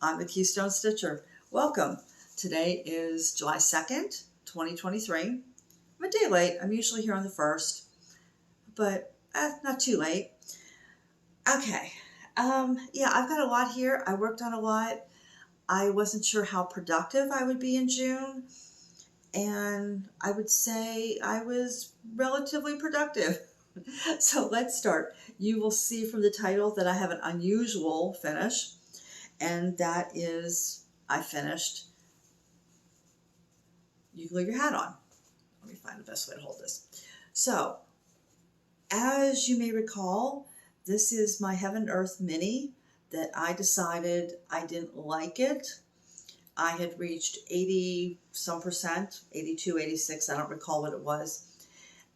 I'm the Keystone Stitcher. Welcome. Today is July 2nd, 2023. I'm a day late. I'm usually here on the 1st, but not too late. Okay. Yeah, I've got a lot here. I worked on a lot. I wasn't sure how productive I would be in June, and I would say I was relatively productive. So let's start. You will see from the title that I have an unusual finish, and that is I finished. You can leave your hat on. Let me find the best way to hold this. So, as you may recall, this is my Heaven and Earth mini that I decided I didn't like it. I had reached 80 some percent, 82, 86, I don't recall what it was.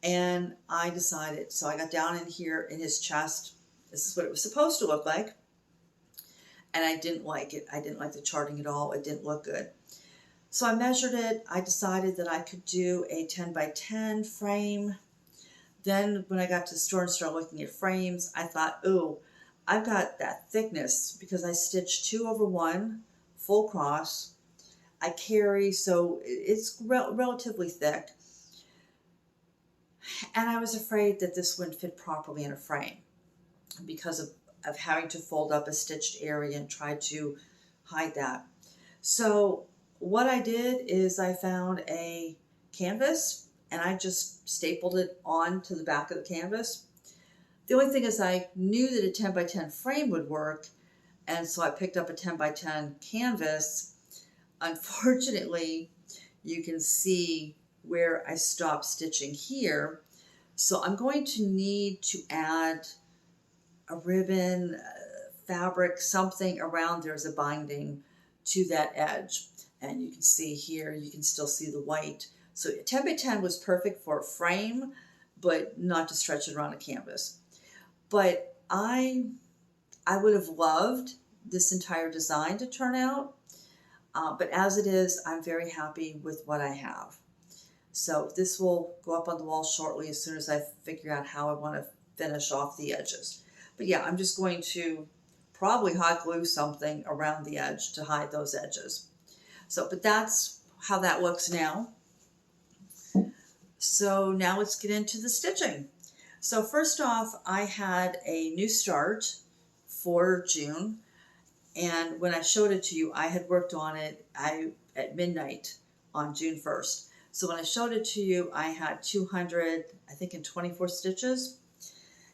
And I decided, so I got down in here in his chest. This is what it was supposed to look like. And I didn't like it. I didn't like the charting at all. It didn't look good. So I measured it. I decided that I could do a 10 by 10 frame. Then when I got to the store and started looking at frames, I thought, ooh, I've got that thickness because I stitched 2/1 full cross. I carry, so it's relatively thick. And I was afraid that this wouldn't fit properly in a frame because of having to fold up a stitched area and try to hide that. So what I did is I found a canvas and I just stapled it onto the back of the canvas. The only thing is I knew that a 10 by 10 frame would work, and so I picked up a 10 by 10 canvas. Unfortunately, you can see where I stopped stitching here. So I'm going to need to add a ribbon, fabric, something around there as a binding to that edge. And you can see here, you can still see the white. So 10 by 10 was perfect for a frame, but not to stretch it around a canvas. But I would have loved this entire design to turn out. But as it is, I'm very happy with what I have. So this will go up on the wall shortly as soon as I figure out how I want to finish off the edges. But yeah, I'm just going to probably hot glue something around the edge to hide those edges. So, but that's how that looks now. So now let's get into the stitching. So first off, I had a new start for June. And when I showed it to you, I had worked on it at midnight on June 1st. So when I showed it to you, I had 224 stitches.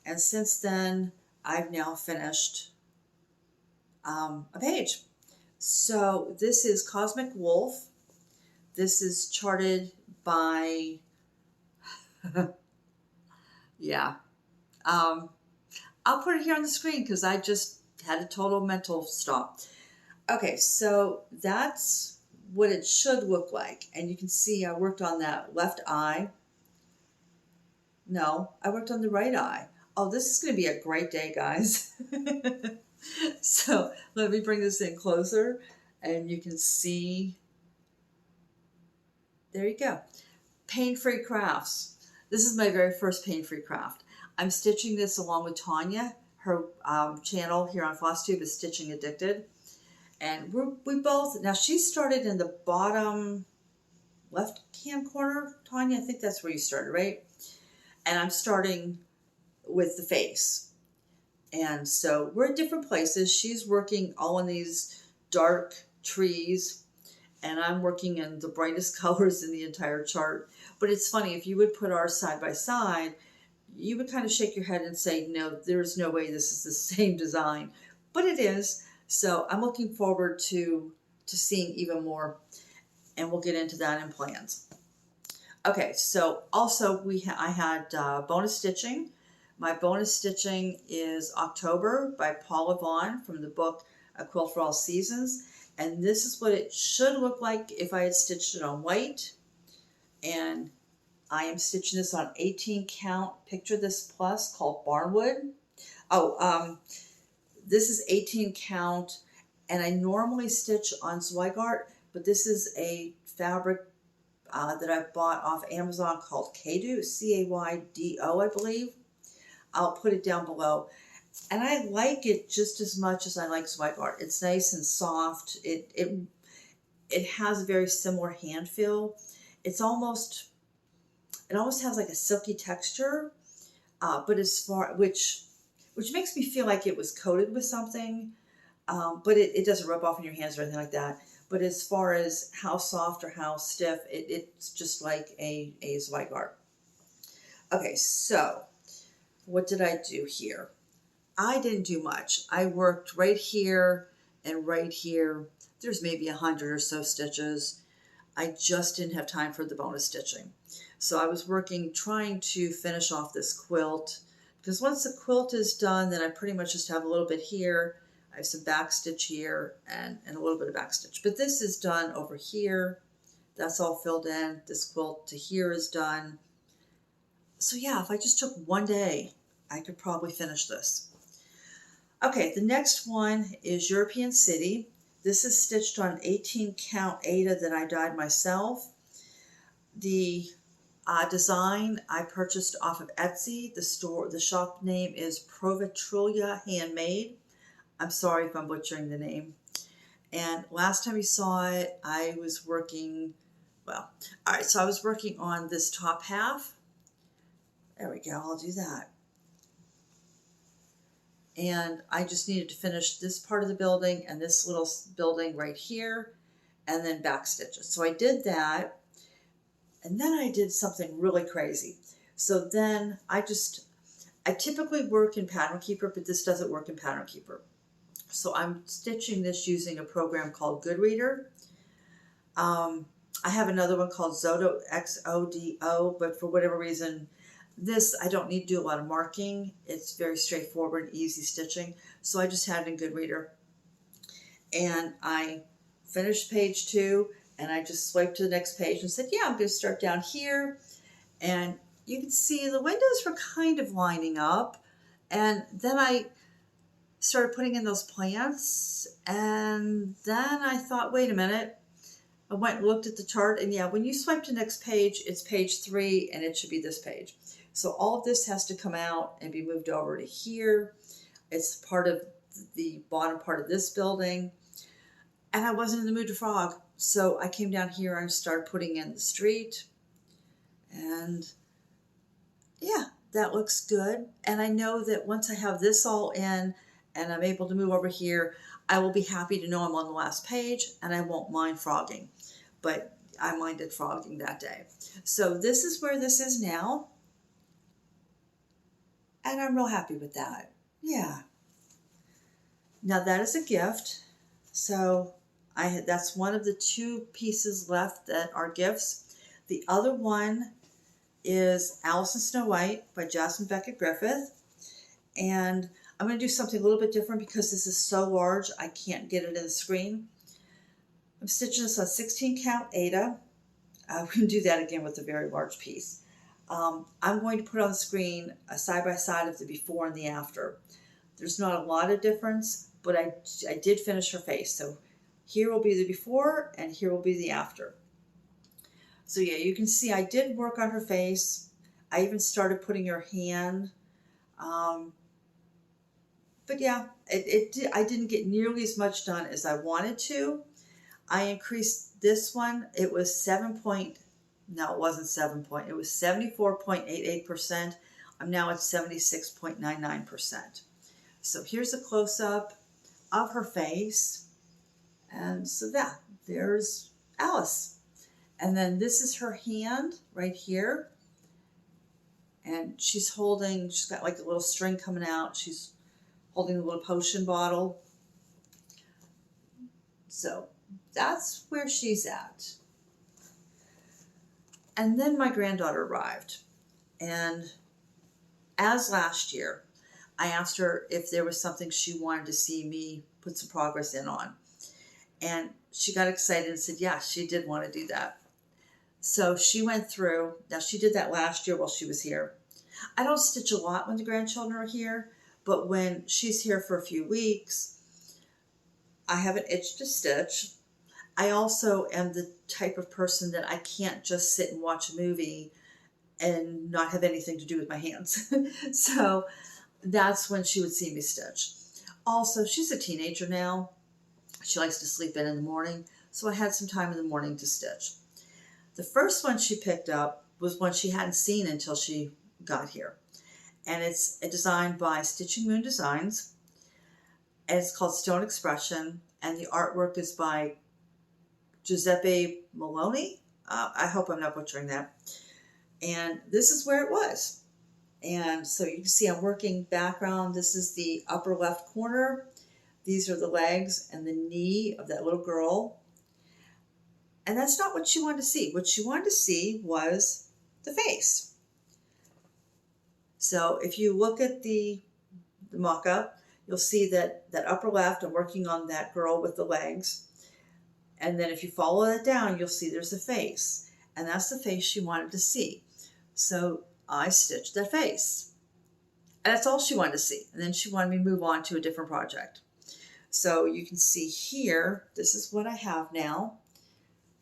And since then, I've now finished a page. So this is Cosmic Wolf. This is charted by, yeah. I'll put it here on the screen because I just had a total mental stop. Okay, so that's what it should look like. And you can see I worked on that left eye. No, I worked on the right eye. Oh, this is going to be a great day, guys. So let me bring this in closer and you can see. There you go. Pain-free crafts. This is my very first pain-free craft. I'm stitching this along with Tanya. Her channel here on Flosstube is Stitching Addicted. And we both, now she started in the bottom left-hand corner. Tanya, I think that's where you started, right? And I'm starting with the face. And so we're at different places. She's working all in these dark trees, and I'm working in the brightest colors in the entire chart. But it's funny, if you would put ours side by side, you would kind of shake your head and say, no, there's no way this is the same design. But it is. So I'm looking forward to seeing even more, and we'll get into that in plans. Okay, so also I had bonus stitching. My bonus stitching is October by Paula Vaughn from the book A Quilt for All Seasons. And this is what it should look like if I had stitched it on white. And I am stitching this on 18 count. Picture this plus called Barnwood. Oh, this is 18 count, and I normally stitch on Zweigart, but this is a fabric that I bought off Amazon called Caydo, C-A-Y-D-O, I believe. I'll put it down below. And I like it just as much as I like Zweigart. It's nice and soft. It has a very similar hand feel. It's almost, it almost has like a silky texture, but as far, which makes me feel like it was coated with something, but it doesn't rub off in your hands or anything like that. But as far as how soft or how stiff, it's just like a Zweigart. Okay, so what did I do here? I didn't do much. I worked right here and right here. There's maybe 100 or so stitches. I just didn't have time for the bonus stitching. So I was working, trying to finish off this quilt, because once the quilt is done, then I pretty much just have a little bit here. I have some back stitch here and a little bit of back stitch. But this is done over here. That's all filled in. This quilt to here is done. So yeah, if I just took one day, I could probably finish this. Okay, the next one is European City. This is stitched on 18 count Aida that I dyed myself. The design I purchased off of Etsy. The shop name is ProvotrulyaHandmade. I'm sorry if I'm butchering the name. And last time you saw it, I was working, well, all right, so I was working on this top half. There we go, I'll do that. And I just needed to finish this part of the building and this little building right here, and then back stitches. So I did that, and then I did something really crazy. So then I typically work in Pattern Keeper, but this doesn't work in Pattern Keeper. So I'm stitching this using a program called Goodreader. I have another one called Xodo, Xodo, but for whatever reason, this, I don't need to do a lot of marking. It's very straightforward, easy stitching. So I just had it in Goodreader. And I finished page 2, and I just swiped to the next page and said, yeah, I'm going to start down here. And you can see the windows were kind of lining up. And then I started putting in those plants. And then I thought, wait a minute. I went and looked at the chart. And yeah, when you swipe to the next page, it's page 3, and it should be this page. So all of this has to come out and be moved over to here. It's part of the bottom part of this building. And I wasn't in the mood to frog. So I came down here and started putting in the street. And yeah, that looks good. And I know that once I have this all in and I'm able to move over here, I will be happy to know I'm on the last page and I won't mind frogging. But I minded frogging that day. So this is where this is now. And I'm real happy with that. Yeah. Now that is a gift. So that's one of the 2 pieces left that are gifts. The other one is Alice in Snow White by Jasmine, Beckett, Griffith. And I'm going to do something a little bit different because this is so large I can't get it in the screen. I'm stitching this on 16 count Aida. We can do that again with a very large piece. I'm going to put on the screen a side-by-side of the before and the after. There's not a lot of difference, but I did finish her face. So here will be the before and here will be the after. So yeah, you can see I did work on her face. I even started putting her hand. But yeah, I didn't get nearly as much done as I wanted to. I increased this one. It was 74.88%. I'm now at 76.99%. So here's a close-up of her face. And so there's Alice. And then this is her hand right here. And she's got like a little string coming out. She's holding a little potion bottle. So that's where she's at. And then my granddaughter arrived. And as last year, I asked her if there was something she wanted to see me put some progress in on. And she got excited and said, yeah, she did want to do that. So she went through. Now, she did that last year while she was here. I don't stitch a lot when the grandchildren are here, but when she's here for a few weeks, I have an itch to stitch. I also am the type of person that I can't just sit and watch a movie and not have anything to do with my hands. So that's when she would see me stitch. Also, she's a teenager now. She likes to sleep in the morning, so I had some time in the morning to stitch. The first one she picked up was one she hadn't seen until she got here. And it's a design by StitchihngMoonDesigns. And it's called Stone Expression. And the artwork is by Giuseppe Miconi. I hope I'm not butchering that. And this is where it was. And so you can see I'm working background. This is the upper left corner. These are the legs and the knee of that little girl. And that's not what she wanted to see. What she wanted to see was the face. So if you look at the mock-up, you'll see that upper left, I'm working on that girl with the legs. And then if you follow that down, you'll see there's a face. And that's the face she wanted to see. So I stitched that face. And that's all she wanted to see. And then she wanted me to move on to a different project. So you can see here, this is what I have now.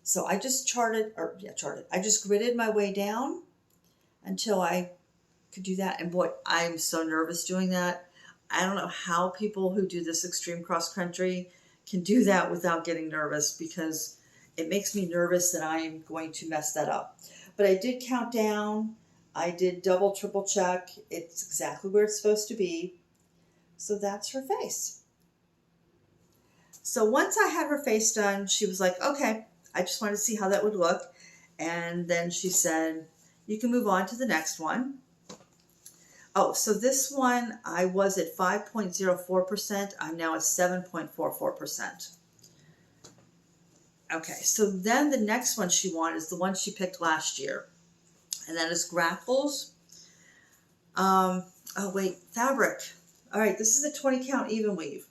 So I just I just gridded my way down until I could do that. And boy, I'm so nervous doing that. I don't know how people who do this extreme cross country can do that without getting nervous, because it makes me nervous that I'm going to mess that up. But I did count down. I did double, triple check. It's exactly where it's supposed to be. So that's her face. So once I had her face done, she was like, okay, I just wanted to see how that would look. And then she said, you can move on to the next one. Oh, so this one, I was at 5.04%. I'm now at 7.44%. Okay, so then the next one she wanted is the one she picked last year. And that is Grackles. Oh, wait, fabric. All right, this is a 20 count even weave.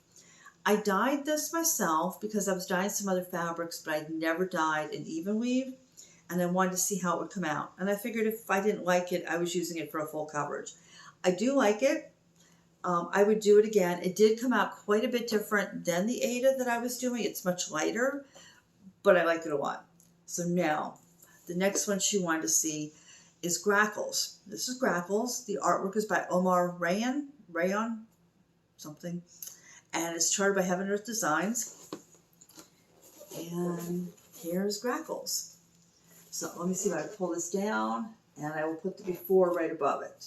I dyed this myself because I was dyeing some other fabrics, but I'd never dyed an even weave. And I wanted to see how it would come out. And I figured if I didn't like it, I was using it for a full coverage. I do like it. I would do it again. It did come out quite a bit different than the Aida that I was doing. It's much lighter, but I like it a lot. So now, the next one she wanted to see is Grackles. This is Grackles. The artwork is by Omar Rayyan, something. And it's charted by Heaven Earth Designs. And here's Grackles. So let me see if I pull this down, and I will put the before right above it.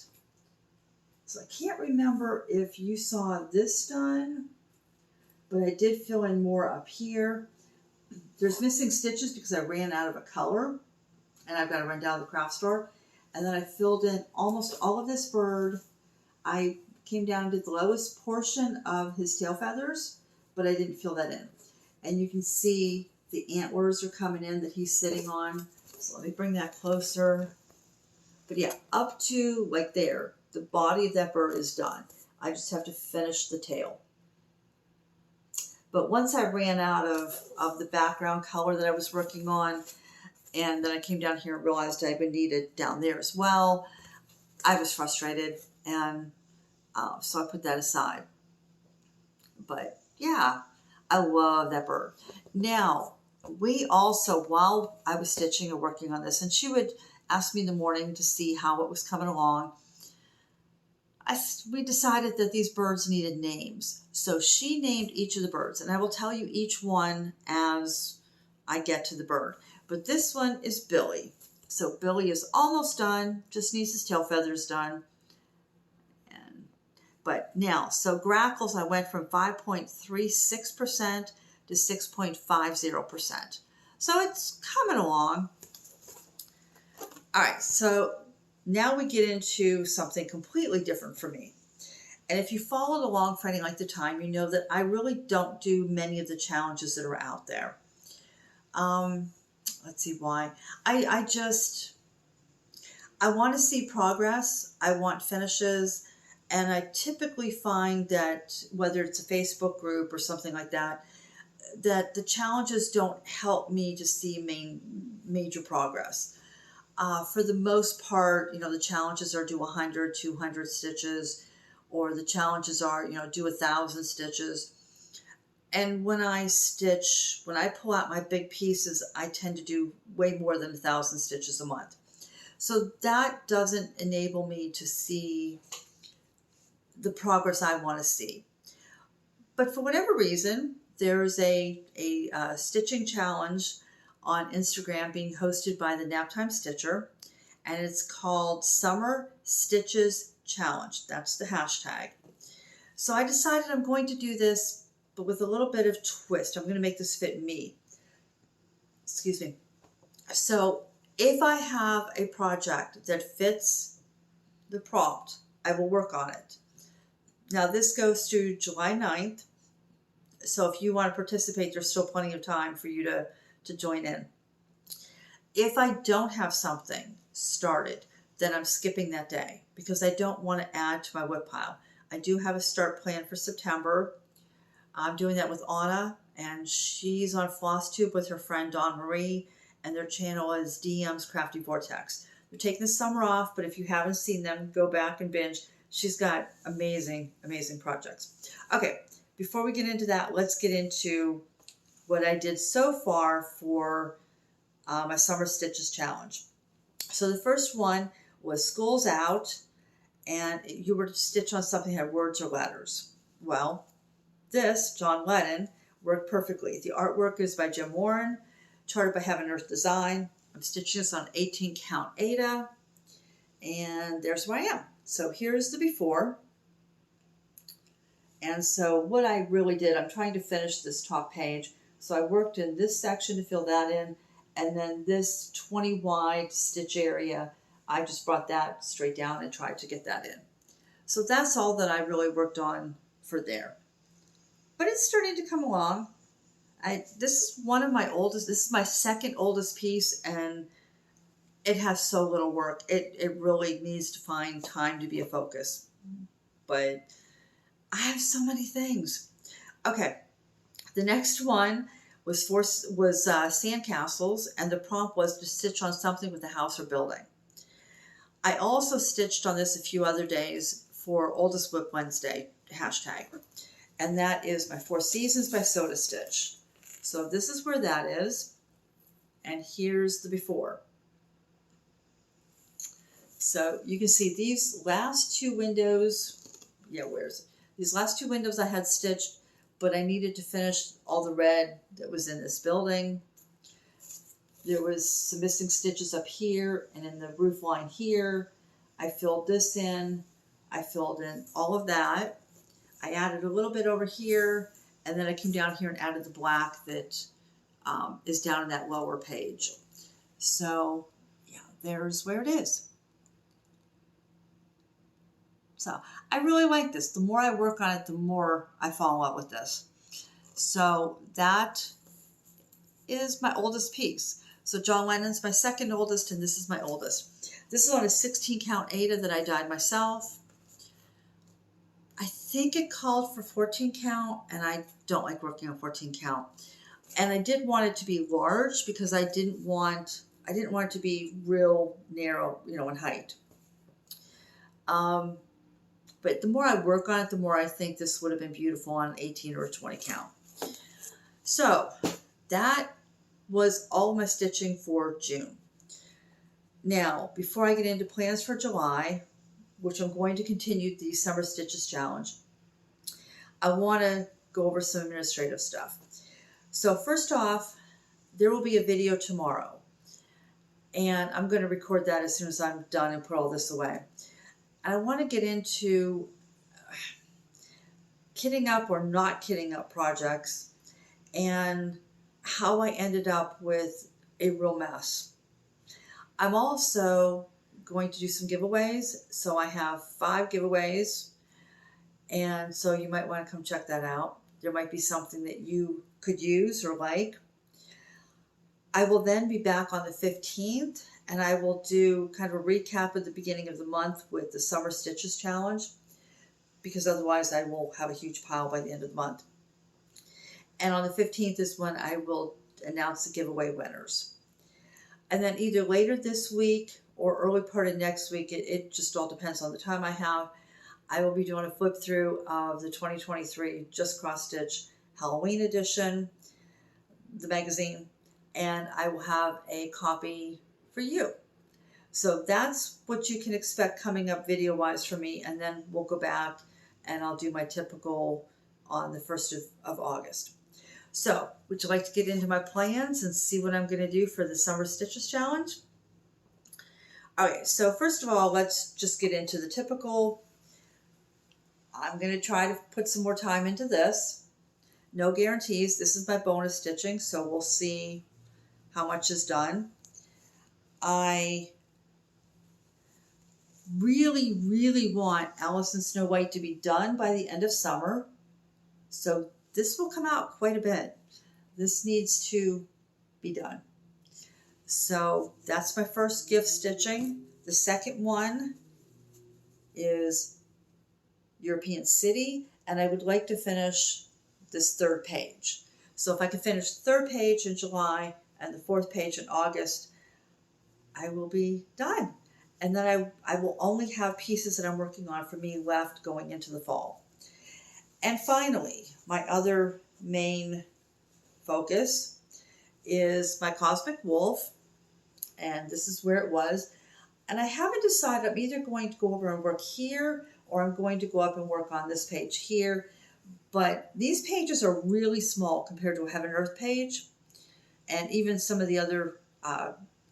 So I can't remember if you saw this done, but I did fill in more up here. There's missing stitches because I ran out of a color, and I've got to run down to the craft store. And then I filled in almost all of this bird. I came down and did the lowest portion of his tail feathers, but I didn't fill that in. And you can see the antlers are coming in that he's sitting on. So let me bring that closer. But yeah, up to like there, the body of that bird is done. I just have to finish the tail. But once I ran out of the background color that I was working on, and then I came down here and realized I would need it down there as well, I was frustrated, and so I put that aside. But yeah, I love that bird. Now, we also, while I was stitching and working on this, and she would ask me in the morning to see how it was coming along, we decided that these birds needed names. So she named each of the birds, and I will tell you each one as I get to the bird. But this one is Billy. So Billy is almost done, just needs his tail feathers done. But now, so Grackles, I went from 5.36% to 6.50%. So it's coming along. All right, so now we get into something completely different for me. And if you followed along for any length of time, you know that I really don't do many of the challenges that are out there. Let's see why. I want to see progress. I want finishes. And I typically find that whether it's a Facebook group or something like that, that the challenges don't help me to see major progress. For the most part, you know, the challenges are do 100, 200 stitches, or the challenges are, you know, do 1,000 stitches. And when I stitch, when I pull out my big pieces, I tend to do way more than 1,000 stitches a month. So that doesn't enable me to see the progress I want to see. But for whatever reason, there's a stitching challenge on Instagram being hosted by the Naptime Stitcher, and it's called Summer Stitches Challenge. That's the hashtag. So I decided I'm going to do this, but with a little bit of twist. I'm going to make this fit me. Excuse me. So if I have a project that fits the prompt, I will work on it. Now this goes through July 9th. So if you want to participate, there's still plenty of time for you to join in. If I don't have something started, then I'm skipping that day because I don't want to add to my WIP pile. I do have a start plan for September. I'm doing that with Anna, and she's on Flosstube with her friend Dawn Marie, and their channel is DM's Crafty Vortex. They're taking the summer off, but if you haven't seen them, go back and binge. She's got amazing, amazing projects. Okay, before we get into that, let's get into what I did so far for my Summer Stitches Challenge. So the first one was School's Out, and you were to stitch on something that had words or letters. Well, this, John Lennon, worked perfectly. The artwork is by Jim Warren, charted by Heaven Earth Design. I'm stitching this on 18 count Aida, and there's where I am. So here's the before. And so what I really did, I'm trying to finish this top page. So I worked in this section to fill that in, and then this 20 wide stitch area, I just brought that straight down and tried to get that in. So that's all that I really worked on for there. But it's starting to come along. This is one of my oldest, this is my second oldest piece, and it has so little work. It really needs to find time to be a focus. But I have so many things. Okay, the next one was sandcastles, and the prompt was to stitch on something with a house or building. I also stitched on this a few other days for Oldest WIP Wednesday hashtag, and that is my Four Seasons by Soda Stitch. So this is where that is, and here's the before. So you can see these last two windows, these last two windows I had stitched, but I needed to finish all the red that was in this building. There was some missing stitches up here and in the roof line here. I filled this in. I filled in all of that. I added a little bit over here, and then I came down here and added the black that is down in that lower page. So yeah, there's where it is. So I really like this. The more I work on it, the more I fall in love with this. So that is my oldest piece. So John Lennon's my second oldest, and this is my oldest. This is on a 16 count Aida that I dyed myself. I think it called for 14 count, and I don't like working on 14 count. And I did want it to be large because I didn't want it to be real narrow, in height. But the more I work on it, the more I think this would have been beautiful on 18 or 20 count. So that was all my stitching for June. Now, before I get into plans for July, which I'm going to continue the Summer Stitches Challenge, I want to go over some administrative stuff. So first off, there will be a video tomorrow, and I'm going to record that as soon as I'm done and put all this away. And I want to get into kitting up or not kitting up projects and how I ended up with a real mess. I'm also going to do some giveaways. So I have 5 giveaways, and so you might want to come check that out. There might be something that you could use or like. I will then be back on the 15th, and I will do kind of a recap at the beginning of the month with the Summer Stitches Challenge, because otherwise I will have a huge pile by the end of the month. And on the 15th is when I will announce the giveaway winners. And then either later this week or early part of next week, it just all depends on the time I have, I will be doing a flip through of the 2023 Just Cross Stitch Halloween edition, the magazine, and I will have a copy for you. So that's what you can expect coming up video-wise from me, and then we'll go back and I'll do my typical on the 1st of August. So, would you like to get into my plans and see what I'm going to do for the Summer Stitches Challenge? Okay, so first of all, let's just get into the typical. I'm going to try to put some more time into this. No guarantees. This is my bonus stitching, so we'll see how much is done. I really, really want Alice and Snow White to be done by the end of summer. So this will come out quite a bit. This needs to be done. So that's my first gift stitching. The second one is European City, and I would like to finish this 3rd page. So if I can finish the 3rd page in July and the 4th page in August, I will be done. And then I will only have pieces that I'm working on for me left going into the fall. And finally, my other main focus is my Cosmic Wolf. And this is where it was. And I haven't decided. I'm either going to go over and work here, or I'm going to go up and work on this page here. But these pages are really small compared to a Heaven and Earth page, and even some of the other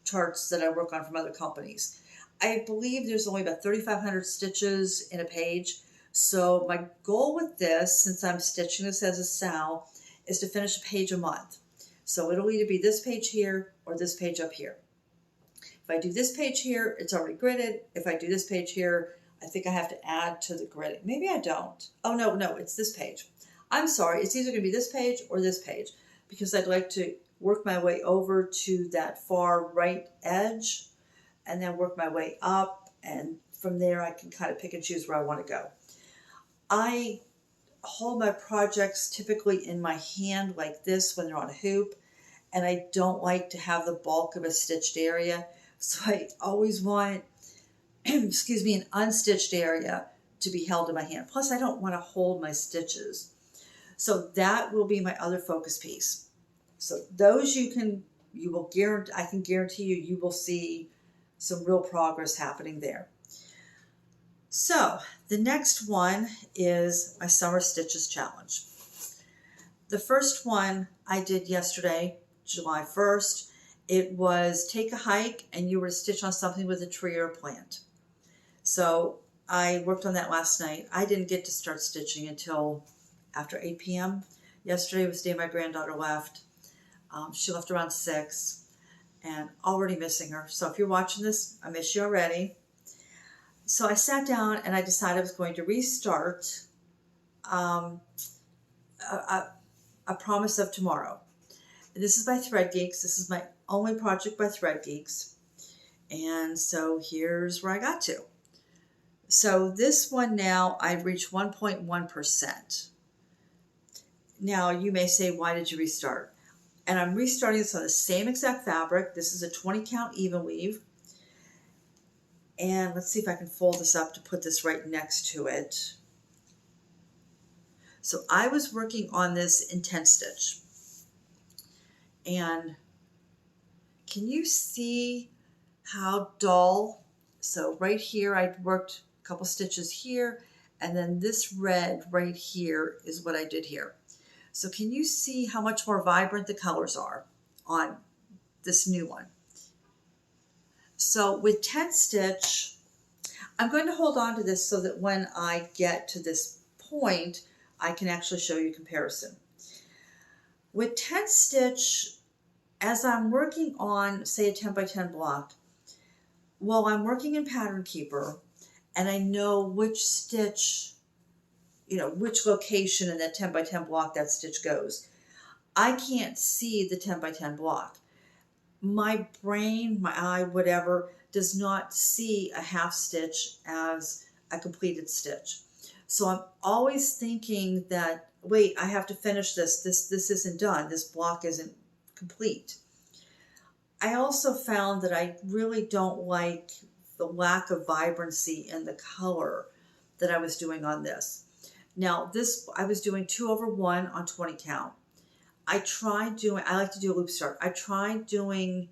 charts that I work on from other companies. I believe there's only about 3,500 stitches in a page. So my goal with this, since I'm stitching this as a sow, is to finish a page a month. So it'll either be this page here or this page up here. If I do this page here, it's already gridded. If I do this page here, I think I have to add to the gridding. Maybe I don't. Oh, no, it's this page. I'm sorry. It's either going to be this page or this page, because I'd like to work my way over to that far right edge and then work my way up. And from there, I can kind of pick and choose where I want to go. I hold my projects typically in my hand like this when they're on a hoop, and I don't like to have the bulk of a stitched area. So I always want, excuse me, an unstitched area to be held in my hand. Plus, I don't want to hold my stitches. So that will be my other focus piece. So those I can guarantee you will see some real progress happening there. So the next one is my Summer Stitches Challenge. The first one I did yesterday, July 1st. It was take a hike and you were to stitch on something with a tree or a plant. So I worked on that last night. I didn't get to start stitching until after 8 p.m. Yesterday was the day my granddaughter left. She left around 6 and already missing her. So if you're watching this, I miss you already. So I sat down and I decided I was going to restart A Promise of Tomorrow. This is by Thread Geeks. This is my only project by Thread Geeks. And so here's where I got to. So this one now, I've reached 1.1%. Now you may say, why did you restart? And I'm restarting this on the same exact fabric. This is a 20 count even weave. And let's see if I can fold this up to put this right next to it. So I was working on this in 10 stitch. And can you see how dull? So right here, I worked a couple stitches here, and then this red right here is what I did here. So can you see how much more vibrant the colors are on this new one? So with 10 stitch, I'm going to hold on to this so that when I get to this point, I can actually show you comparison. With 10 stitch, as I'm working on, say, a 10 by 10 block, well, I'm working in Pattern Keeper, and I know which stitch, which location in that 10 by 10 block that stitch goes. I can't see the 10 by 10 block. My brain, my eye, whatever, does not see a half stitch as a completed stitch. So I'm always thinking that, wait, I have to finish this. This isn't done. This block isn't complete. I also found that I really don't like the lack of vibrancy in the color that I was doing on this. Now this, I was doing 2/1 on 20 count. I like to do a loop start. I tried doing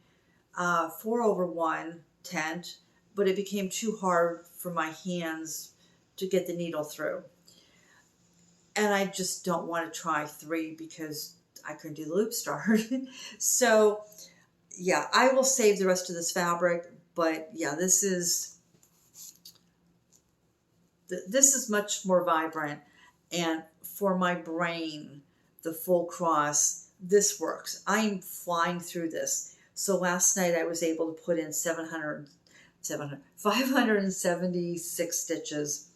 4/1 tent, but it became too hard for my hands to get the needle through. And I just don't want to try 3 because I couldn't do the loop start. So yeah, I will save the rest of this fabric, but yeah, this is much more vibrant. And for my brain, the full cross, this works. I'm flying through this. So last night I was able to put in 576 stitches.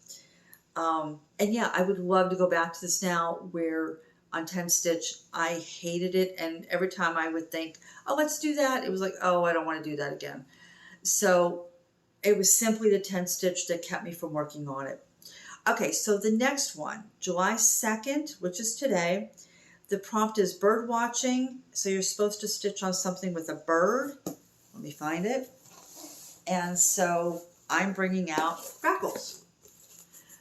And yeah, I would love to go back to this now, where on 10 stitch, I hated it. And every time I would think, oh, let's do that, it was like, oh, I don't want to do that again. So it was simply the 10 stitch that kept me from working on it. Okay, so the next one, July 2nd, which is today, the prompt is bird watching. So you're supposed to stitch on something with a bird. Let me find it. And so I'm bringing out Grackles.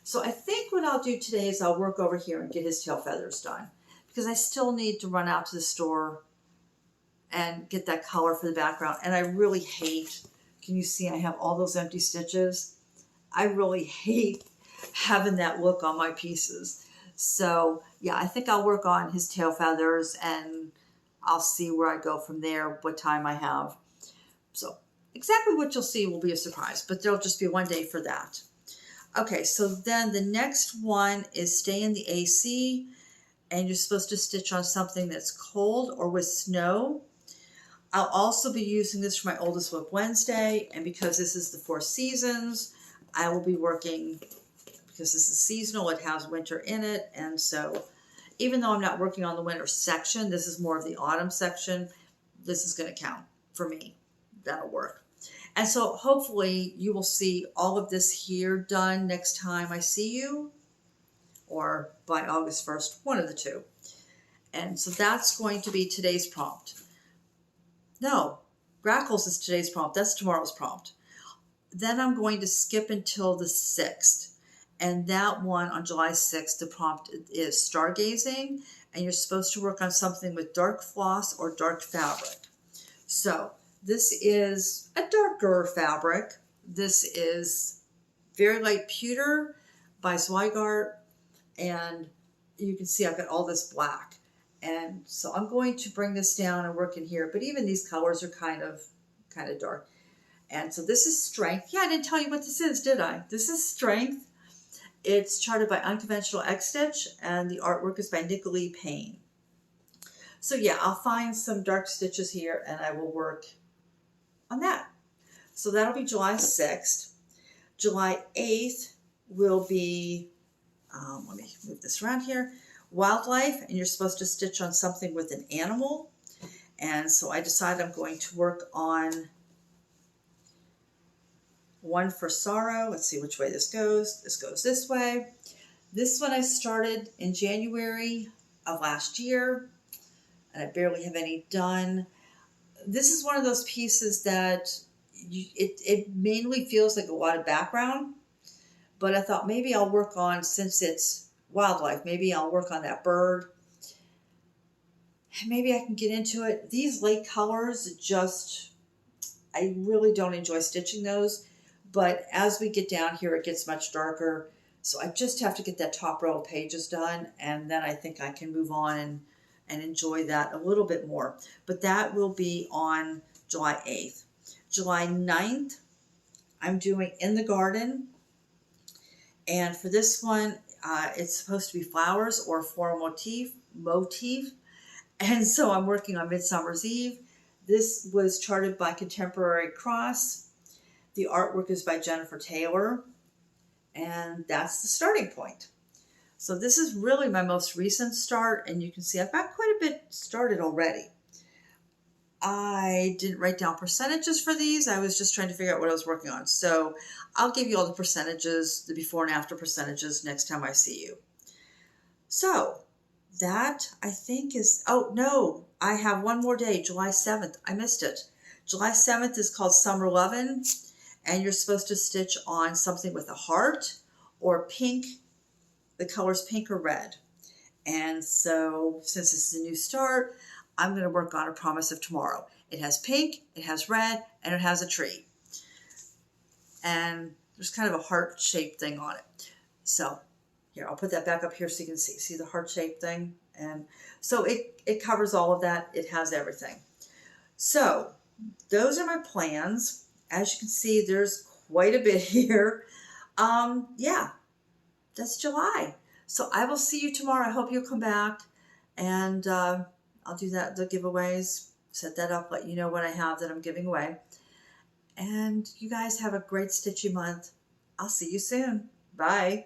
So I think what I'll do today is I'll work over here and get his tail feathers done, because I still need to run out to the store and get that color for the background. And I really hate, can you see I have all those empty stitches? I really hate having that look on my pieces. So yeah, I think I'll work on his tail feathers and I'll see where I go from there, what time I have. So exactly what you'll see will be a surprise, but there'll just be one day for that. Okay, so then the next one is stay in the AC, and you're supposed to stitch on something that's cold or with snow. I'll also be using this for my Oldest Whip Wednesday, and because this is the 4 seasons, I will be working, because this is seasonal, it has winter in it, and so even though I'm not working on the winter section, this is more of the autumn section, this is going to count for me. That'll work. And so hopefully you will see all of this here done next time I see you, or by August 1st, one of the two. And so that's going to be today's prompt. No, Grackles is today's prompt. That's tomorrow's prompt. Then I'm going to skip until the 6th. And that one on July 6th, the prompt is stargazing. And you're supposed to work on something with dark floss or dark fabric. So this is a darker fabric. This is Very Light Pewter by Zweigart. And you can see I've got all this black. And so I'm going to bring this down and work in here. But even these colors are kind of dark. And so this is Strength. Yeah, I didn't tell you what this is, did I? This is Strength. It's charted by Unconventional X Stitch, and the artwork is by Nicole Payne. So yeah, I'll find some dark stitches here and I will work on that. So that'll be July 6th. July 8th will be, let me move this around here, Wildlife, and you're supposed to stitch on something with an animal. And so I decided I'm going to work on one for Sorrow. Let's see which way this goes. This goes this way. This one I started in January of last year, and I barely have any done. This is one of those pieces that it mainly feels like a lot of background, but I thought maybe I'll work on, since it's Wildlife, maybe I'll work on that bird. Maybe I can get into it. These light colors, I really don't enjoy stitching those, but as we get down here, it gets much darker. So I just have to get that top row of pages done, and then I think I can move on and enjoy that a little bit more. But that will be on July 8th. July 9th, I'm doing In the Garden. And for this one, it's supposed to be flowers or floral motif. And so I'm working on Midsummer's Eve. This was charted by Contemporary Cross. The artwork is by Jennifer Taylor. And that's the starting point. So this is really my most recent start, and you can see I've got quite a bit started already. I didn't write down percentages for these. I was just trying to figure out what I was working on. So I'll give you all the percentages, the before and after percentages next time I see you. So that I think is, oh no, I have one more day, July 7th. I missed it. July 7th is called Summer Lovin', and you're supposed to stitch on something with a heart or pink. The color's pink or red. And so since this is a new start, I'm going to work on A Promise of Tomorrow. It has pink, it has red, and it has a tree. And there's kind of a heart-shaped thing on it. So Here, I'll put that back up here so you can see the heart-shaped thing. And so it covers all of that. It has everything. So those are my plans. As you can see, there's quite a bit here. Yeah, that's July. So I will see you tomorrow. I hope you'll come back, and I'll do the giveaways, set that up, let you know what I have that I'm giving away. And you guys have a great stitchy month. I'll see you soon. Bye.